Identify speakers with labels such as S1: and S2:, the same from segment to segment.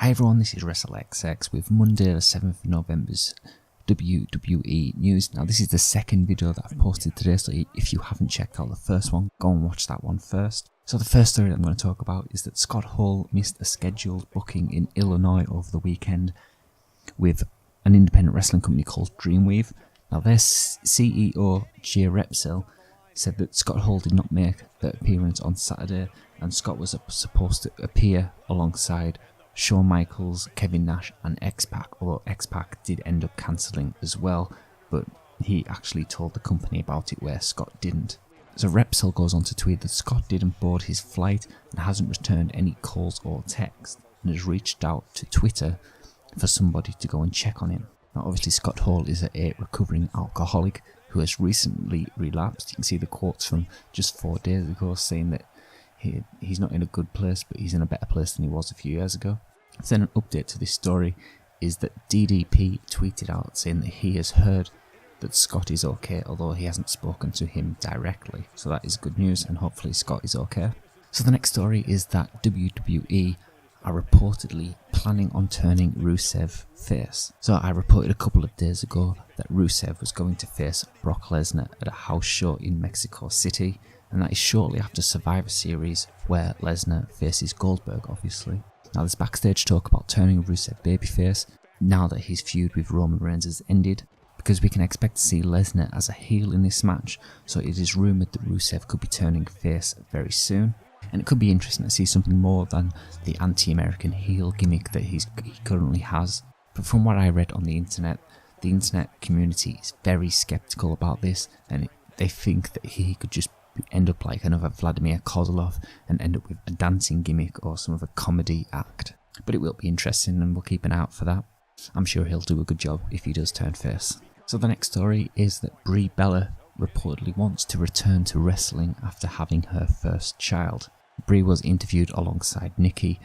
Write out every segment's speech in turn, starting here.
S1: Hi everyone, this is WrestleXX with Monday the 7th of November's WWE news. Now this is the second video that I've posted today, so if you haven't checked out the first one, go and watch that one first. So the first story that I'm going to talk about is that Scott Hall missed a scheduled booking in Illinois over the weekend with an independent wrestling company called Dreamweave. Now their CEO, Jay Repsell, said that Scott Hall did not make the appearance on Saturday, and Scott was supposed to appear alongside Shawn Michaels, Kevin Nash and X-Pac, although X-Pac did end up cancelling as well, but he actually told the company about it where Scott didn't. So Repsol goes on to tweet that Scott didn't board his flight and hasn't returned any calls or texts, and has reached out to Twitter for somebody to go and check on him. Now obviously Scott Hall is a recovering alcoholic who has recently relapsed. You can see the quotes from just 4 days ago saying that he's not in a good place, but he's in a better place than he was a few years ago. Then an update to this story is that DDP tweeted out saying that he has heard that Scott is okay, although he hasn't spoken to him directly. So that is good news, and hopefully Scott is okay. So the next story is that WWE are reportedly planning on turning Rusev face. So I reported a couple of days ago that Rusev was going to face Brock Lesnar at a house show in Mexico City, and that is shortly after Survivor Series where Lesnar faces Goldberg, obviously. Now there's backstage talk about turning Rusev babyface now that his feud with Roman Reigns has ended, because we can expect to see Lesnar as a heel in this match, so it is rumoured that Rusev could be turning face very soon. And it could be interesting to see something more than the anti-American heel gimmick that he currently has. But from what I read on the internet community is very sceptical about this, and they think that he could just end up like another Vladimir Kozlov and end up with a dancing gimmick or some other comedy act. But it will be interesting, and we'll keep an eye out for that. I'm sure he'll do a good job if he does turn face. So the next story is that Brie Bella reportedly wants to return to wrestling after having her first child. Brie was interviewed alongside Nikki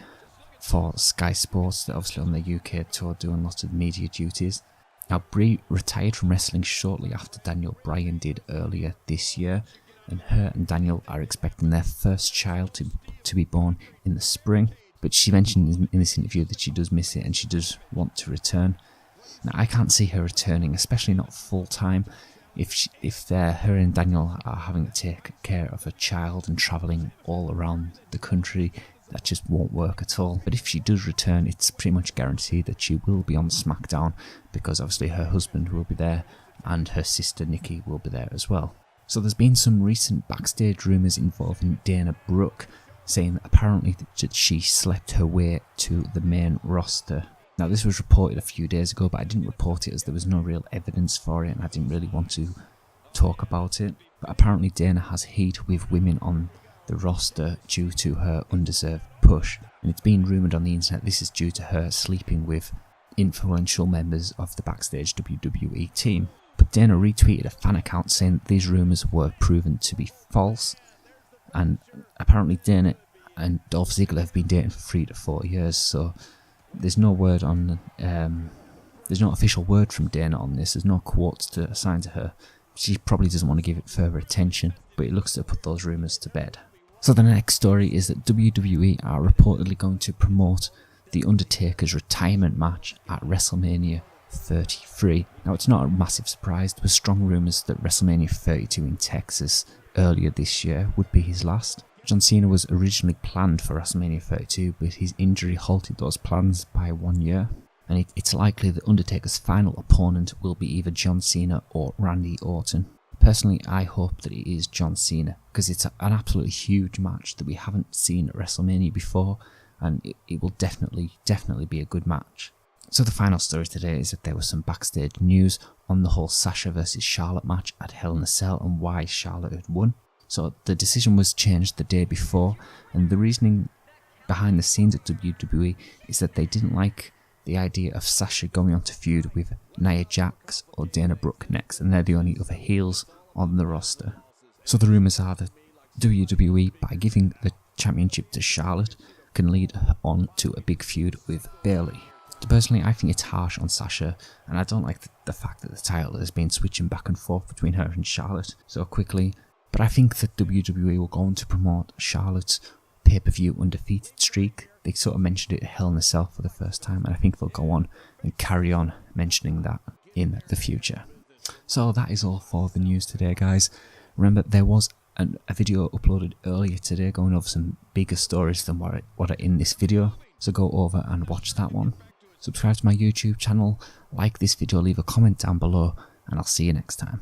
S1: for Sky Sports, they're obviously on the UK tour doing lots of media duties. Now Brie retired from wrestling shortly after Daniel Bryan did earlier this year, and her and Daniel are expecting their first child to be born in the spring. But she mentioned in this interview that she does miss it and she does want to return. Now I can't see her returning, especially not full time. If her and Daniel are having to take care of a child and travelling all around the country, that just won't work at all. But if she does return, it's pretty much guaranteed that she will be on SmackDown, because obviously her husband will be there and her sister Nikki will be there as well. So there's been some recent backstage rumours involving Dana Brooke, saying that apparently that she slept her way to the main roster. Now this was reported a few days ago, but I didn't report it as there was no real evidence for it and I didn't really want to talk about it. But apparently Dana has heat with women on the roster due to her undeserved push, and it's been rumoured on the internet this is due to her sleeping with influential members of the backstage WWE team. But Dana retweeted a fan account saying that these rumours were proven to be false, and apparently Dana and Dolph Ziggler have been dating for 3 to 4 years, so there's no word on, there's no official word from Dana on this, there's no quotes to assign to her. She probably doesn't want to give it further attention, but it looks to put those rumours to bed. So the next story is that WWE are reportedly going to promote The Undertaker's retirement match at WrestleMania 33. Now it's not a massive surprise, there were strong rumours that WrestleMania 32 in Texas earlier this year would be his last. John Cena was originally planned for WrestleMania 32, but his injury halted those plans by 1 year. And it's likely that Undertaker's final opponent will be either John Cena or Randy Orton. Personally, I hope that it is John Cena, because it's an absolutely huge match that we haven't seen at WrestleMania before, and it will definitely be a good match. So the final story today is that there was some backstage news on the whole Sasha versus Charlotte match at Hell in a Cell and why Charlotte had won. So the decision was changed the day before, and the reasoning behind the scenes at WWE is that they didn't like the idea of Sasha going on to feud with Nia Jax or Dana Brooke next, and they're the only other heels on the roster. So the rumours are that WWE, by giving the championship to Charlotte, can lead on to a big feud with Bayley. Personally, I think it's harsh on Sasha, and I don't like the fact that the title has been switching back and forth between her and Charlotte so quickly, but I think that WWE will go on to promote Charlotte's pay-per-view undefeated streak they sort of mentioned it at Hell in a Cell for the first time, and I think they'll go on and carry on mentioning that in the future. So that is all for the news today, guys. Remember, there was a video uploaded earlier today going over some bigger stories than what are in this video, so go over and watch that one. Subscribe to my YouTube channel, like this video, leave a comment down below, and I'll see you next time.